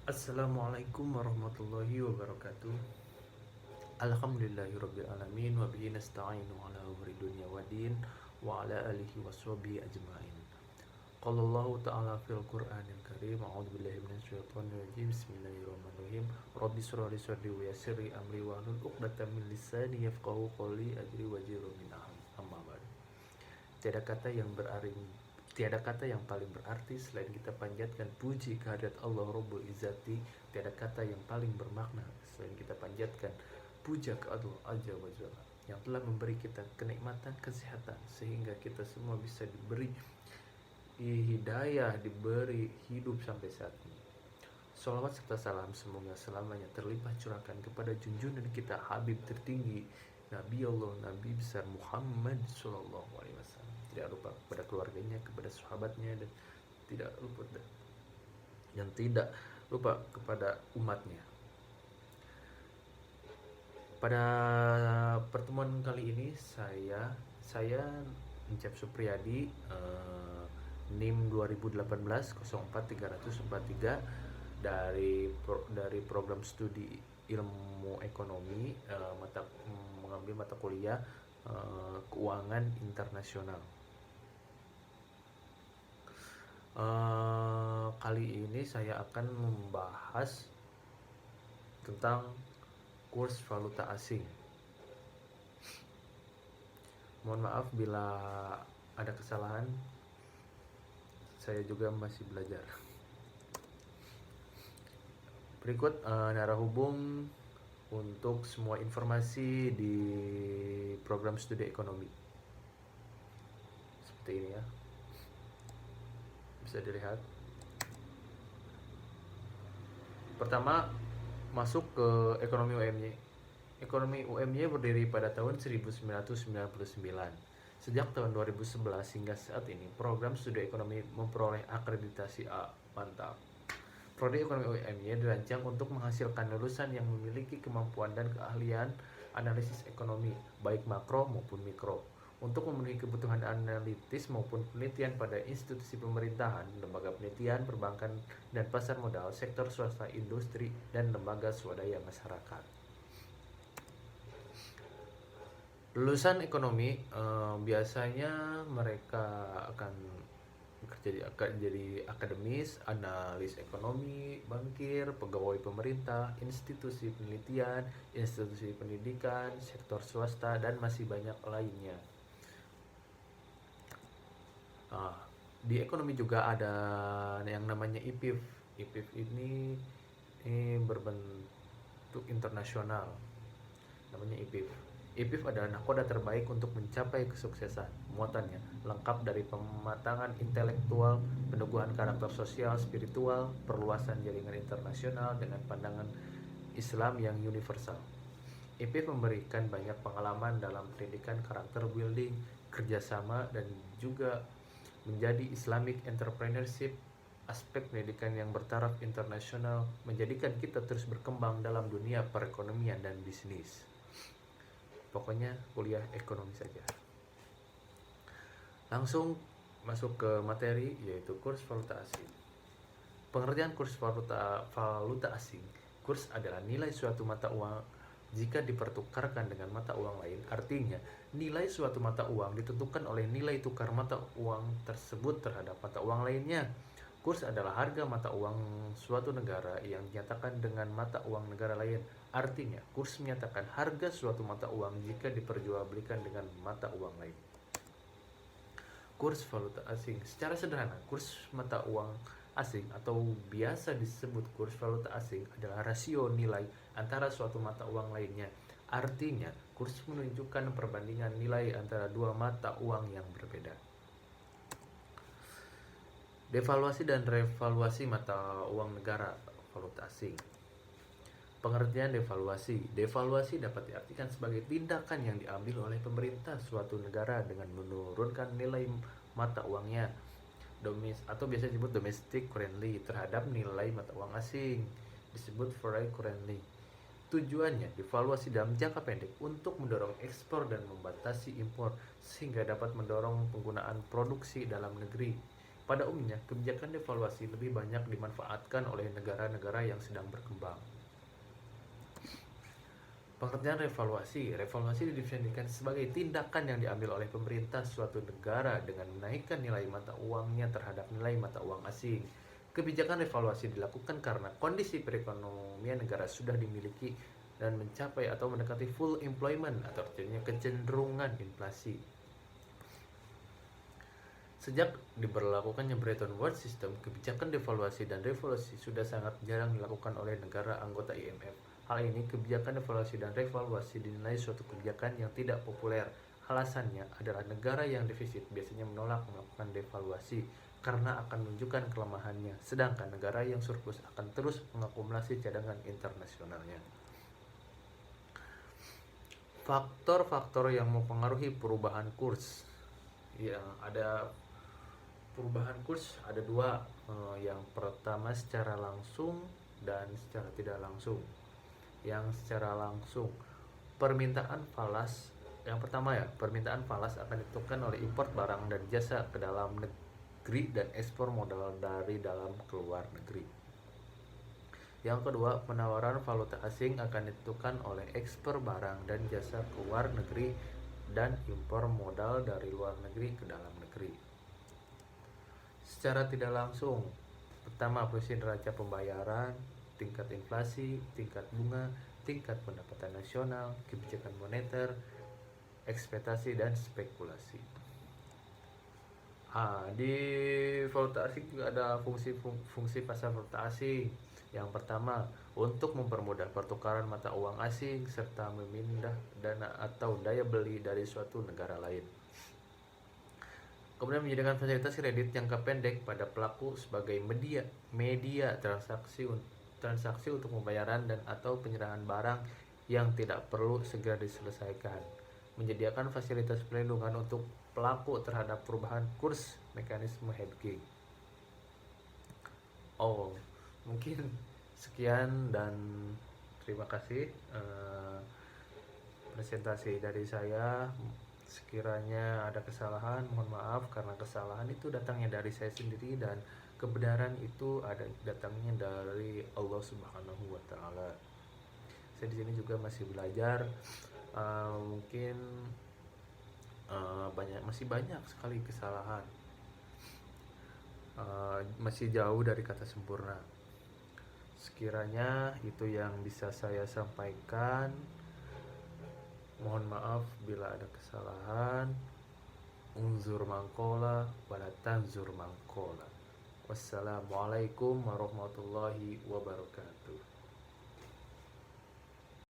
Assalamualaikum warahmatullahi wabarakatuh. Alhamdulillahirabbil alamin wa bihi nasta'inu ala umuri dunya waddin wa ala alihi washabihi ajmain. Qala Allah ta'ala fil Qur'anil Karim, a'udzu billahi minasyaitonir rajim. Bismillahirrahmanirrahim. Rabbi shrah li sadri wa yassir li amri wa hlul 'uqdatam min lisani yafqahu qawli ajri wajru min amma ba'd. Tiada kata yang Tiada kata yang paling berarti selain kita panjatkan puji kehadirat Allah Rabbul Izzati. Tiada kata yang paling bermakna selain kita panjatkan puja ke Allah Azza wa Jalla yang telah memberi kita kenikmatan kesehatan sehingga kita semua bisa diberi hidayah, diberi hidup sampai saat ini. Salawat serta salam semoga selamanya terlimpah curahkan kepada junjungan kita Habib tertinggi Nabi Allah, Nabi besar Muhammad Sallallahu Alaihi Wasallam. Tidak lupa kepada keluarganya, kepada sahabatnya, dan tidak lupa kepada umatnya. Pada pertemuan kali ini saya Encep Supriyadi, NIM 2018 04 343 dari program studi ilmu ekonomi, mengambil mata kuliah keuangan internasional. Kali ini saya akan membahas tentang kurs valuta asing. Mohon maaf bila ada kesalahan, saya juga masih belajar. Berikut narahubung untuk semua informasi di program studi ekonomi. Seperti ini ya, bisa dilihat. Pertama, masuk ke ekonomi UMY. Ekonomi UMY berdiri pada tahun 1999. Sejak tahun 2011 hingga saat ini, program studi ekonomi memperoleh akreditasi A. Mantap. Prodi ekonomi UMY dirancang untuk menghasilkan lulusan yang memiliki kemampuan dan keahlian analisis ekonomi, baik makro maupun mikro, untuk memenuhi kebutuhan analitis maupun penelitian pada institusi pemerintahan, lembaga penelitian, perbankan dan pasar modal, sektor swasta, industri, dan lembaga swadaya masyarakat. Lulusan ekonomi biasanya mereka akan jadi akademis, analis ekonomi, bankir, pegawai pemerintah, institusi penelitian, institusi pendidikan, sektor swasta, dan masih banyak lainnya. Di ekonomi juga ada yang namanya IPIF. IPIF ini berbentuk internasional, namanya IPIF. IPIF adalah nahkoda terbaik untuk mencapai kesuksesan. Muatannya lengkap dari pematangan intelektual, peneguhan karakter sosial, spiritual, perluasan jaringan internasional dengan pandangan Islam yang universal. IPIF memberikan banyak pengalaman dalam pendidikan karakter building, kerjasama, dan juga menjadi Islamic entrepreneurship. Aspek pendidikan yang bertaraf internasional menjadikan kita terus berkembang dalam dunia perekonomian dan bisnis. Pokoknya kuliah ekonomi saja. Langsung masuk ke materi, yaitu kurs valuta asing. Pengertian kurs valuta asing. Kurs adalah nilai suatu mata uang jika dipertukarkan dengan mata uang lain. Artinya, nilai suatu mata uang ditentukan oleh nilai tukar mata uang tersebut terhadap mata uang lainnya. Kurs adalah harga mata uang suatu negara yang dinyatakan dengan mata uang negara lain. Artinya, kurs menyatakan harga suatu mata uang jika diperjualbelikan dengan mata uang lain. Kurs valuta asing. Secara sederhana, kurs mata uang asing atau biasa disebut kurs valuta asing adalah rasio nilai antara suatu mata uang lainnya. Artinya, kurs menunjukkan perbandingan nilai antara dua mata uang yang berbeda. Devaluasi dan revaluasi mata uang negara valuta asing. Pengertian devaluasi. Devaluasi dapat diartikan sebagai tindakan yang diambil oleh pemerintah suatu negara dengan menurunkan nilai mata uangnya atau biasa disebut domestic currency terhadap nilai mata uang asing, disebut foreign currency. Tujuannya devaluasi dalam jangka pendek untuk mendorong ekspor dan membatasi impor sehingga dapat mendorong penggunaan produksi dalam negeri. Pada umumnya, kebijakan devaluasi lebih banyak dimanfaatkan oleh negara-negara yang sedang berkembang. Pengertian revaluasi didefinisikan sebagai tindakan yang diambil oleh pemerintah suatu negara dengan menaikkan nilai mata uangnya terhadap nilai mata uang asing. Kebijakan revaluasi dilakukan karena kondisi perekonomian negara sudah dimiliki dan mencapai atau mendekati full employment atau artinya kecenderungan inflasi. Sejak diberlakukannya Bretton Woods System, kebijakan devaluasi dan revaluasi sudah sangat jarang dilakukan oleh negara anggota IMF. Hal ini, kebijakan devaluasi dan revaluasi dinilai suatu kebijakan yang tidak populer. Alasannya adalah negara yang defisit biasanya menolak melakukan devaluasi karena akan menunjukkan kelemahannya, sedangkan negara yang surplus akan terus mengakumulasi cadangan internasionalnya. Faktor-faktor yang mempengaruhi perubahan kurs. Ya, ada perubahan kurs ada dua. Yang pertama secara langsung dan secara tidak langsung. Yang secara langsung, permintaan falas. Yang pertama ya, permintaan falas akan ditentukan oleh import barang dan jasa ke dalam negeri dan ekspor modal dari dalam ke luar negeri. Yang kedua, penawaran valuta asing akan ditentukan oleh ekspor barang dan jasa ke luar negeri dan impor modal dari luar negeri ke dalam negeri. Secara tidak langsung, pertama, posisi neraca pembayaran, tingkat inflasi, tingkat bunga, tingkat pendapatan nasional, kebijakan moneter, ekspektasi dan spekulasi. Di valuta asing juga ada fungsi pasar valuta asing. Yang pertama, untuk mempermudah pertukaran mata uang asing serta memindah dana atau daya beli dari suatu negara lain. Kemudian menyediakan fasilitas kredit jangka pendek pada pelaku sebagai media transaksi untuk pembayaran dan atau penyerahan barang yang tidak perlu segera diselesaikan. Menyediakan fasilitas perlindungan untuk pelaku terhadap perubahan kurs, mekanisme hedging. Mungkin sekian dan terima kasih presentasi dari saya. Sekiranya ada kesalahan, mohon maaf, karena kesalahan itu datangnya dari saya sendiri dan kebenaran itu datangnya dari Allah Subhanahu wa taala. Saya di sini juga masih belajar. Mungkin masih banyak sekali kesalahan. Masih jauh dari kata sempurna. Sekiranya itu yang bisa saya sampaikan. Mohon maaf bila ada kesalahan. Unzur mangkola wala tanzur mangkola. Wassalamualaikum warahmatullahi wabarakatuh.